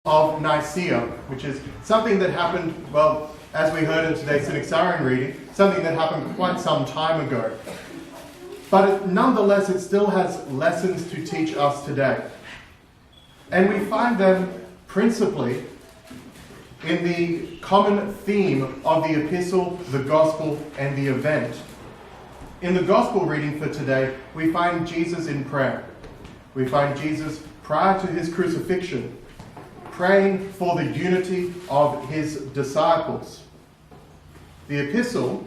of Nicaea, which is something that happened, well, as we heard in today's Synaxarion reading, something that happened quite some time ago. But nonetheless, it still has lessons to teach us today. And we find them principally in the common theme of the epistle, the gospel, and the event. In the gospel reading for today, we find Jesus in prayer. We find Jesus prior to his crucifixion, praying for the unity of his disciples. The epistle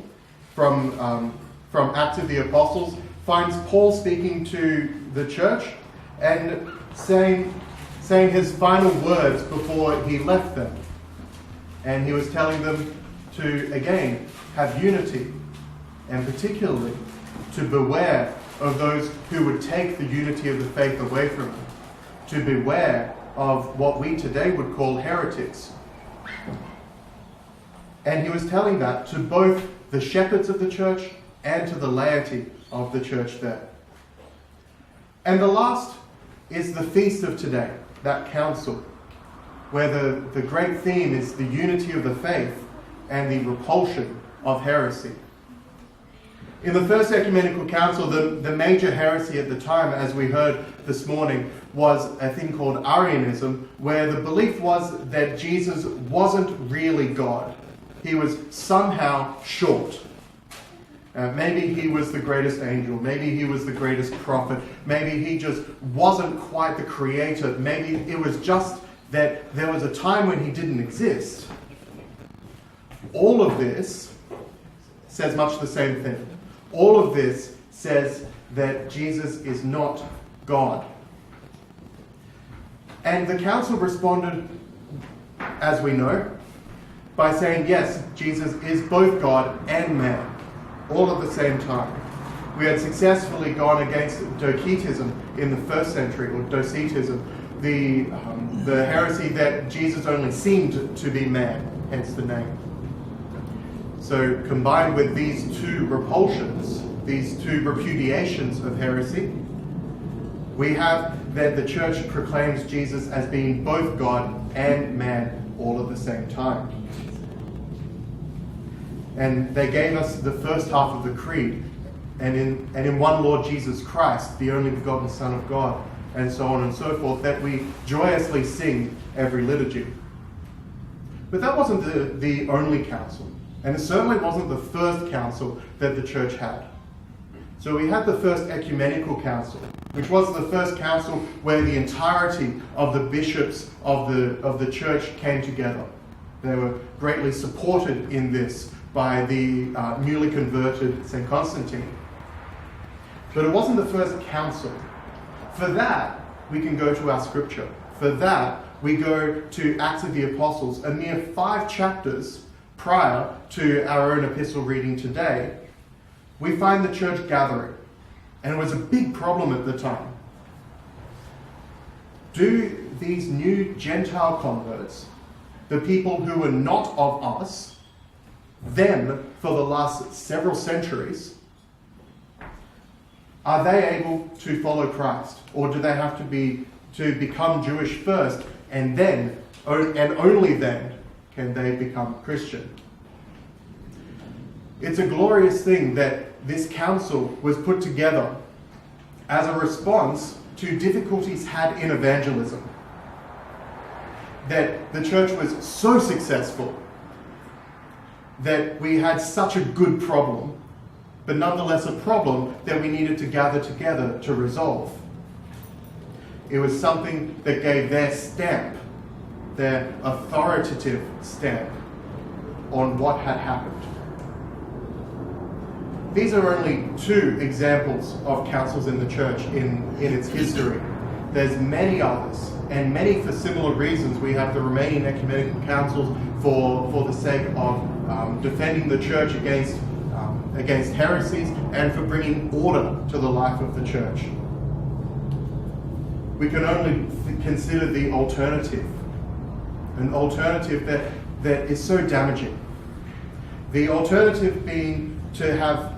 from Acts of the Apostles finds Paul speaking to the church and saying his final words before he left them. And he was telling them to, again, have unity, and particularly to beware of those who would take the unity of the faith away from them, to beware of what we today would call heretics. And he was telling that to both the shepherds of the church and to the laity of the church there. And the last is the feast of today, that council, where the great theme is the unity of the faith and the repulsion of heresy. In the First Ecumenical Council, the major heresy at the time, as we heard this morning, was a thing called Arianism, where the belief was that Jesus wasn't really God. He was somehow short. Maybe he was the greatest angel, maybe he was the greatest prophet, maybe he just wasn't quite the creator, maybe it was just that there was a time when he didn't exist. All of this says much the same thing. All of this says that Jesus is not God. And the council responded, as we know, by saying, yes, Jesus is both God and man, all at the same time. We had successfully gone against Docetism in the first century, or Docetism, the heresy that Jesus only seemed to be man, hence the name. So combined with these two repulsions, these two repudiations of heresy, we have that the church proclaims Jesus as being both God and man all at the same time. And they gave us the first half of the creed, and in one Lord Jesus Christ, the only begotten Son of God, and so on and so forth, that we joyously sing every liturgy. But that wasn't the only council, and it certainly wasn't the first council that the church had. So we had the First Ecumenical Council, which was the first council where the entirety of the bishops of the church came together. They were greatly supported in this by the newly converted St. Constantine. But it wasn't the first council. For that, we can go to our scripture. For that, we go to Acts of the Apostles, a mere 5 chapters prior to our own epistle reading today. We find the church gathering, and it was a big problem at the time. Do these new Gentile converts, the people who were not of us, them for the last several centuries, are they able to follow Christ? Or do they have to become Jewish first, and then, and only then, can they become Christian? It's a glorious thing that this council was put together as a response to difficulties had in evangelism. That the church was so successful that we had such a good problem, but nonetheless a problem that we needed to gather together to resolve. It was something that gave their stamp, their authoritative stamp on what had happened. These are only 2 examples of councils in the church in its history. There's many others, and many for similar reasons. We have the remaining ecumenical councils for the sake of defending the church against heresies and for bringing order to the life of the church. We can only consider the alternative, an alternative that is so damaging. The alternative being to have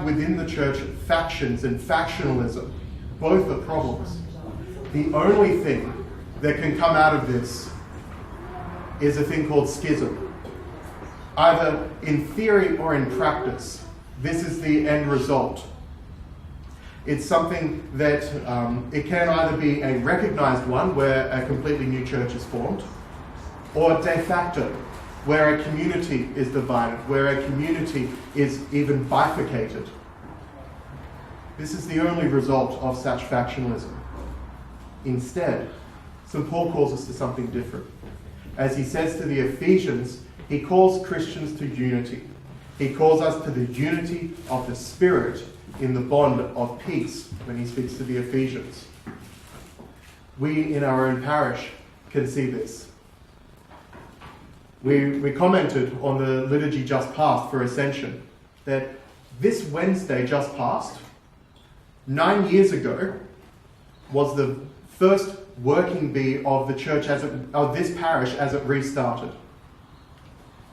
within the church factions and factionalism. Both are problems. The only thing that can come out of this is a thing called schism. Either in theory or in practice, this is the end result. It's something that it can either be a recognized one, where a completely new church is formed, or de facto, where a community is divided, where a community is even bifurcated. This is the only result of such factionalism. Instead, St. Paul calls us to something different. As he says to the Ephesians, he calls Christians to unity. He calls us to the unity of the Spirit in the bond of peace when he speaks to the Ephesians. We in our own parish can see this. We commented on the liturgy just past for Ascension that this Wednesday just past, 9 years ago, was the first working bee of the church of this parish as it restarted.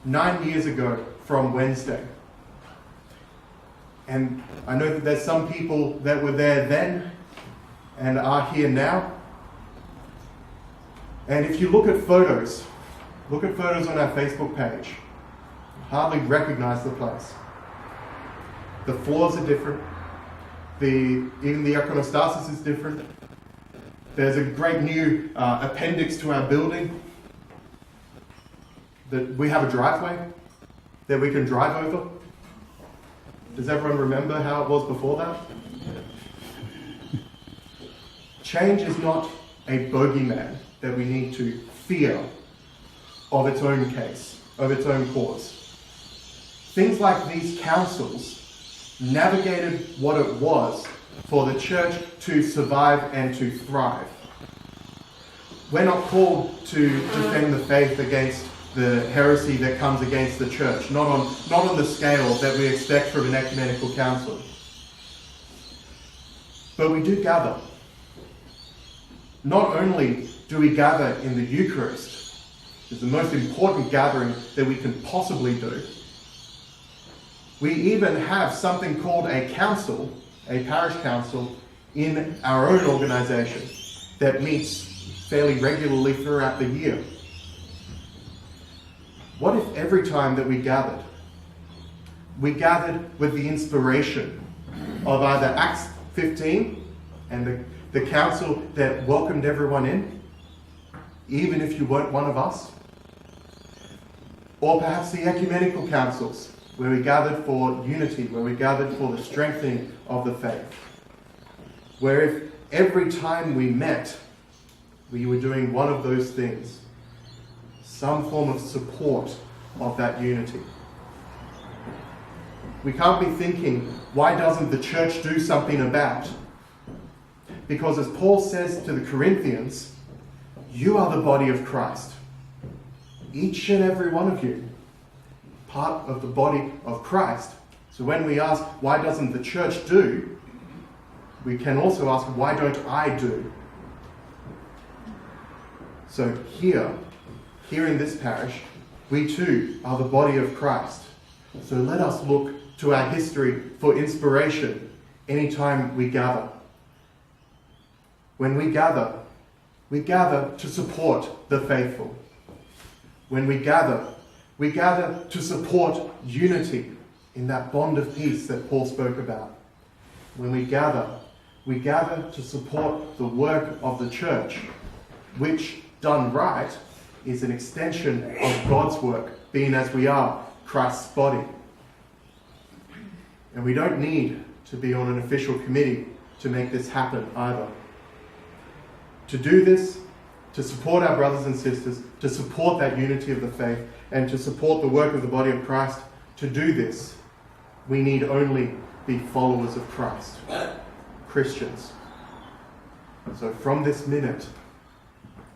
9 years ago from Wednesday. And I know that there's some people that were there then and are here now. And if you look at photos on our Facebook page, you hardly recognize the place. The floors are different. Even the iconostasis is different. There's a great new appendix to our building. That we have a driveway that we can drive over. Does everyone remember how it was before that? Change is not a bogeyman that we need to fear of its own case, of its own cause. Things like these councils navigated what it was for the church to survive and to thrive. We're not called to defend the faith against the heresy that comes against the church, not on the scale that we expect from an ecumenical council. But we do gather. Not only do we gather in the Eucharist, which is the most important gathering that we can possibly do, we even have something called a council, a parish council, in our own organisation that meets fairly regularly throughout the year. What if every time that we gathered with the inspiration of either Acts 15 and the council that welcomed everyone in, even if you weren't one of us, or perhaps the ecumenical councils where we gathered for unity, where we gathered for the strengthening of the faith, where if every time we met, we were doing one of those things, some form of support of that unity. We can't be thinking, why doesn't the church do something about? Because as Paul says to the Corinthians, you are the body of Christ. Each and every one of you, part of the body of Christ. So when we ask, why doesn't the church do? We can also ask, why don't I do? So here in this parish, we too are the body of Christ. So let us look to our history for inspiration anytime we gather. When we gather to support the faithful. When we gather to support unity in that bond of peace that Paul spoke about. When we gather to support the work of the church, which, done right, is an extension of God's work, being as we are Christ's body. And we don't need to be on an official committee to make this happen either. To do this, to support our brothers and sisters, to support that unity of the faith, and to support the work of the body of Christ, to do this, we need only be followers of Christ, Christians. So from this minute,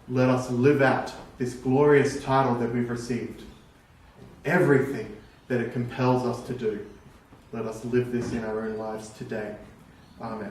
let us live out this glorious title that we've received. Everything that it compels us to do. Let us live this in our own lives today. Amen.